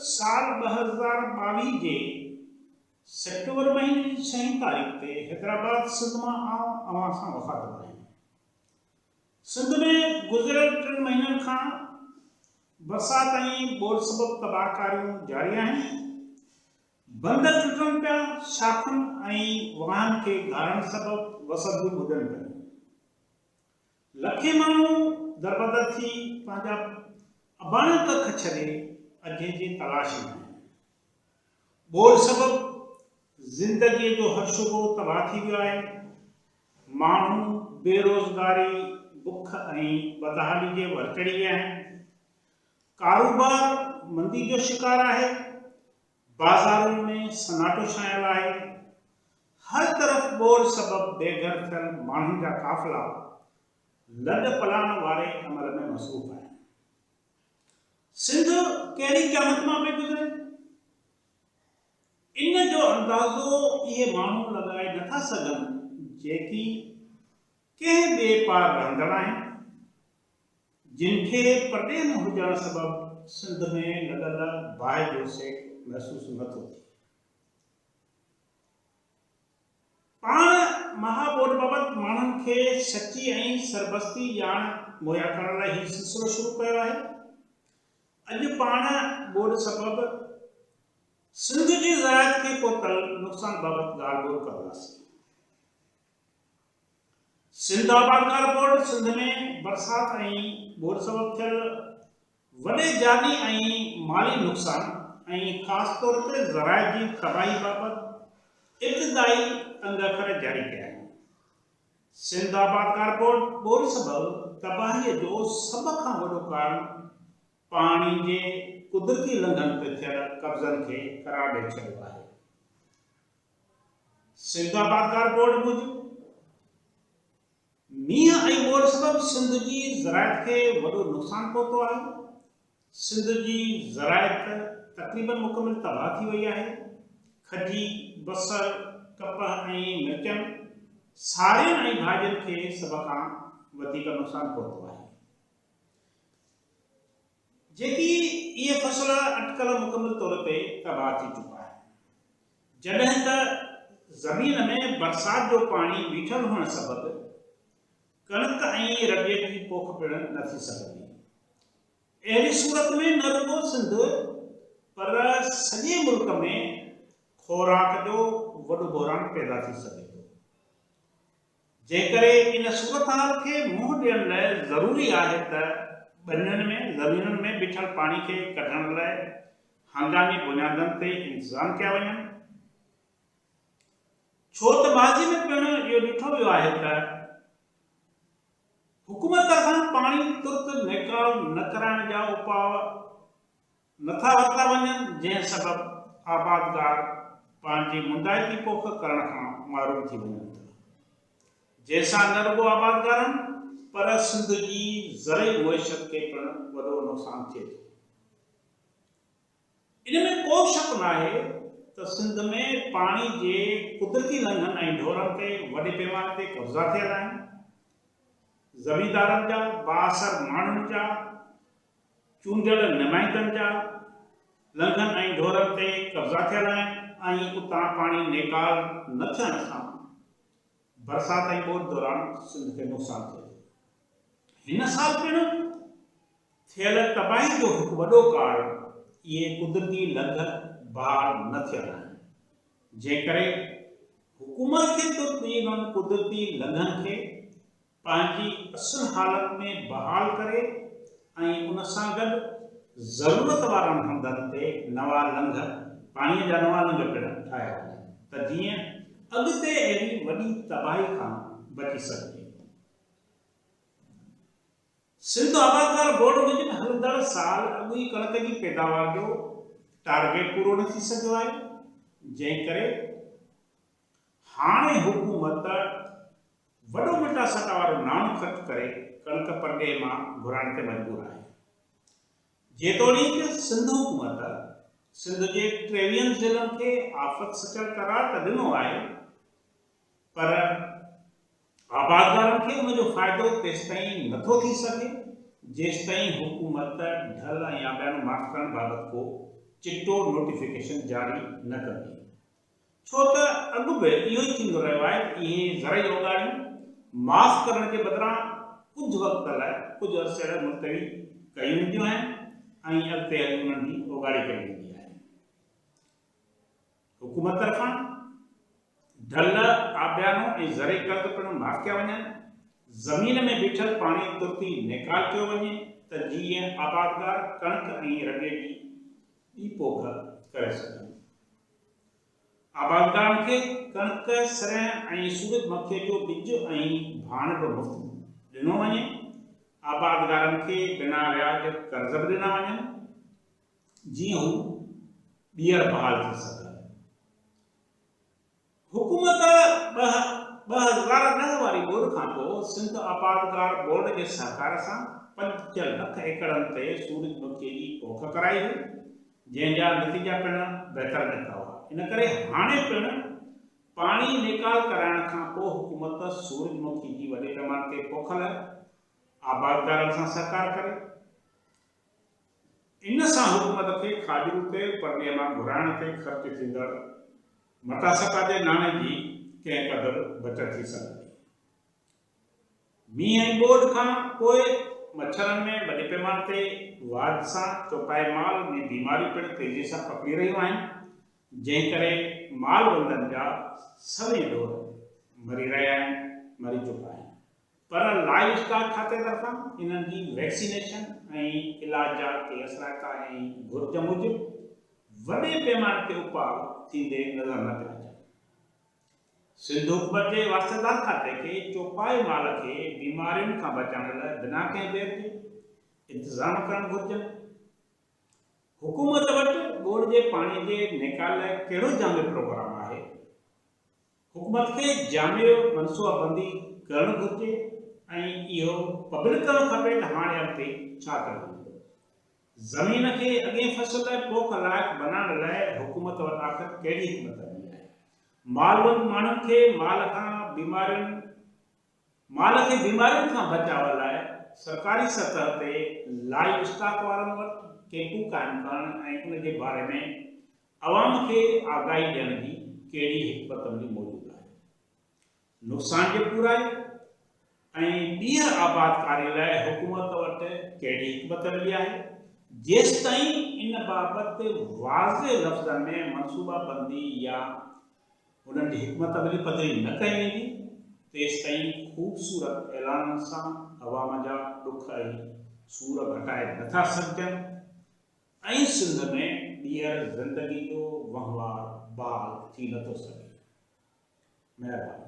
साल 2022 जे सेप्टेंबर महीने जी 6 तारीख़ ते हैदराबाद सिंध मां अवां सां मुखातिब आहियां। सिंध में गुज़िरियल 3 महीननि खां बरसात ऐं ॿोड़ सबबि तबाहकारियूं जारी आहिनि। बंद टुटनि पिया, शाखुनि ऐं वाहन खे गारण सबबि वसदियूं ॿुॾनि पियूं। लखे माण्हू दरबदर थी पंहिंजा अबाणा कख छॾे अॼु जी तलाश में आहिनि। ॿोड़ सबबि ज़िंदगीअ जो हर शुबो तबाह थी वियो आहे। माण्हू बेरोज़गारी, बुख ऐं बदहाली जे वर चढ़ी विया आहिनि। कारोबार मंदी जो शिकार आहे। बाज़ारुनि में सन्नाटो छायल आहे। हर तरफ़ ॿोड़ सबबि बेघर थियल माण्हुनि जा काफ़िला लॾ पलाण वारे अमल में मसरूफ़ आहिनि। सिंध कहिड़ी क़यामत मां पई गुज़रे, इन जो अंदाज़ो इहे माण्हू लॻाए नथा सघनि जेकी कंहिं ॿिए पार रहंदड़ आहिनि, जिन खे परॾे में हुजण सबबि सिंध में लॻल बाहि जो सेक महसूस नथो थिए। पाण महाॿोड़ बाबति माण्हुनि खे सची ऐं सरबस्ती ॼाण मुहैया करण लाइ हीउ सिलसिलो शुरू कयो आहे। अॼु पाण ॿोड़ सबबि सिंध जी ज़राअत खे पहुतल नुक़सान बाबति ॻाल्हि ॿोल कंदासीं। सिंध आबादकार बोर्ड सिंध में बरसात ऐं ॿोड़ सबबि थियल वॾे जानी ऐं माली नुक़सान ऐं ख़ासि तौर ते ज़राअत जी तबाही बाबति इब्तिदाई अंगखर जारी कया आहिनि। सिंध आबादकार बोर्ड ॿोड़ सबबि तबाहीअ जो सभ खां वॾो कारण पाणी जे कुदरती लंघन ते थियल कब्ज़नि खे करार ॾेई छॾियो आहे। सिंध आबादकार बोर्ड मूजिबि मींहं ऐं ॿोड़ सबबि सिंध जी ज़राअत खे वॾो नुक़सान पहुतो आहे। सिंध जी ज़राअत तक़रीबन मुकमिल तबाह थी वई आहे। खजी, बसर, कपह ऐं मिर्चनि, सारियुनि ऐं भाॼियुनि खे सभ खां वधीक नुक़सान पहुतो आहे। जेकी इहे फसल अटकल मुकमिल तौर ते तबाह थी चुका आहिनि। जॾहिं त ज़मीन में बरसात जो पाणी बीठल हुअण सबबि कणिक ऐं रॿिए जी पोख पिणु न थी सघंदी। अहिड़ी सूरत में न रुॻो सिंध पर सॼे मुल्क में ख़ोराक जो वॾो बहिरान पैदा थी सघे थो। जंहिं करे इन सूरत हाल खे मुंहुं ॾियण लाइ ज़रूरी आहे त ॿनियुनि में ज़मीनुनि में बीठल पाणी खे कढण लाइ हंगामी बुनियादनि ते इंतज़ाम कया वञनि। छो त माज़ी में पिणु इहो ॾिठो वियो आहे त हुकूमत तरफ़ां पाणी तुर्त निकाल न कराइण जा उपाउ नथा वरिता वञनि, जंहिं सबबि आबादगार पंहिंजी मुंदाइती पोख करण खां महरूम थी वञनि था, जंहिंसां न रुॻो आबादगारनि पर सिंध जी ज़रई मुइशत खे पिणु वॾो नुक़सान थिए थो। इन में को शक न आहे त सिंध में पाणी जे कुदरती लंघन ऐं ढोरनि ते वॾे पैमाने ते कब्ज़ा थियल आहिनि। ज़मींदारनि जा, बाअसर माण्हुनि जा, चूंडियल नुमाइंदनि जा लंघन ऐं ढोरनि ते कब्ज़ा थियल आहिनि ऐं उतां पाणी निकाल न थियण सां बरसात ऐं ॿोड़ दौरान सिंध खे नुक़सान थिए थो। हिन साल पिणु थियल तबाही जो हिकु वॾो कारण इहे कुदरती लंघन बहाल न थियल आहिनि, जंहिं करे हुकूमत खे तुर्त इन्हनि कुदरती लंघन खे पंहिंजी असुल हालत में बहाल करे ऐं उन सां गॾु ज़रूरत वारनि हंधनि ते नवां लंघ, पाणीअ जा नवां लंघ पिणु ठाहिया वञनि त जीअं अॻिते अहिड़ी वॾी तबाही खां बची सघिजे। सिंध आबादकार बोर्ड मूजिबि हलंदड़ साल अॻुई कणिक जी पैदावार जो टारगेट पूरो न थी सघियो आहे, जंहिं करे हाणे हुकूमत वॾो मिटा सटा वारो नाणो ख़र्च करे कणिक परॾे मां घुराइण ते मजबूर आहे। जेतोणीकि सिंध हुकूमत सिंध जे 23 ज़िलनि खे आफ़त सचल करार त ॾिनो आहे, पर आबादगारनि खे उन जो फ़ाइदो तेसिताईं नथो थी सघे जेसिताईं हुकूमत ढल ऐं आबियानो माफ़ करण बाबति को चिट्टो नोटिफिकेशन जारी न कंदी, छो त अॻु बि इहो ई थींदो रहियो आहे त इहे ज़रई उगाड़ियूं माफ़ करण जे बदिरां कुझु वक़्त लाइ कुझु अरसे लाइ मुलतवी कयूं वेंदियूं आहिनि ऐं अॻिते हली उन्हनि जी उगाड़ी कई वेंदी आहे। हुकूमत तरफ़ां ढल आबियानो ऐं ज़रई कर्ज़ पिणु माफ़ कया वञनि, ज़मीन में बीठल पाणी तुर्ती निकाल कयो वञे त जीअं आबादगार कणिक ऐं रगे जी ॿी पोख करे सघनि। आबादगारनि खे कणिक सरह ऐं सूरजमुखीअ जो ॿिज ऐं भाण बि मुफ़्त ॾिनो वञे। आबादगारनि खे बिना व्याज कर्ज़ बि ॾिना वञनि जीअं हू ॿीहर बहाल थी सघनि। हुकूमत 2010 वारी ॻोल्ह खां पोइ सिंध आबादगार बोर्ड जे सहकार सां 5 लख एकड़नि ते सूरजमुखीअ जी पोख कराई हुई, जंहिंजा नतीजा पिणु बहितर निकिता हुआ। इन करे हाणे पिणु पाणी निकाल कराइण खां पोइ हुकूमत सूरजमुखी जी वॾे पैमाने ते पोख लाइ आबादगारनि सां सहकार करे। इन सां हुकूमत खे खाजरू तेल परॾेह मां घुराइण ते ख़र्च थींदड़ मटासका जे नाणे जी कंहिं क़दुरु बचत थी सघंदी। मींहं ऐं ॿोॾि खां पोइ मच्छरनि में वॾे पैमाने ते वाध सां चौपाई माल में बीमारियूं पिणु तेज़ी सां पकिड़ी रहियूं आहिनि, जंहिं करे माल बंदनि जा सभई ढोर मरी रहिया आहिनि, मरी चुका आहिनि। पर लाइव स्टॉक खाते तरफ़ां इन्हनि जी वैक्सीनेशन ऐं इलाज जा के असराइता ऐं घुर्ज मूजिबि वॾे पैमाने ते उपाउ थींदे नज़र न पिया अचनि। सिंध हुकूमत जे वास्तेदार खाते खे चौपाई माल खे बीमारियुनि खां बचाइण लाइ बिना कंहिं देर जे इंतज़ाम करणु घुरिजनि। हुकूमत वटि ॿोॾि जे पाणी जे निकाल लाइ कहिड़ो जामे प्रोग्राम आहे? हुकूमत खे जामे मनसूबाबंदी करणु घुरिजे ऐं इहो पब्लिक करणु खपे त हाणे अॻिते छा करणु। ज़मीन खे अॻे फसल लाइ पोख लाइक़ बनाइण लाइ हुकूमत वटि आख़िर कहिड़ी हिकमत हली आहे? मालवंत माण्हुनि खे बीमारियुनि खां बचाव लाइ सरकारी सतह ते लाइव स्टॉक वारनि वटि कैंपूं क़ाइमु करणु ऐं उन जे बारे में अवाम खे आगाही ॾियण जी कहिड़ी हिकमत अमली मौजूदु आहे? नुक़सान जे पूराई ऐं ॿीहर आबादकारी लाइ हुकूमत वटि कहिड़ी हिकमत अमली आहे? जेसिताईं इन बाबति वाज़े लफ़्ज़नि में मनसूबाबंदी या उन्हनि जी हिकमत अमली पधरी न कई वेंदी, तेसिताईं ख़ूबसूरत ऐलाननि सां अवाम जा ॾुख ऐं सूर घटाए नथा सघजनि ऐं सिंध में ॿीहर ज़िंदगी जो वहिंवार बहाल थी नथो सघे। महिरबानी।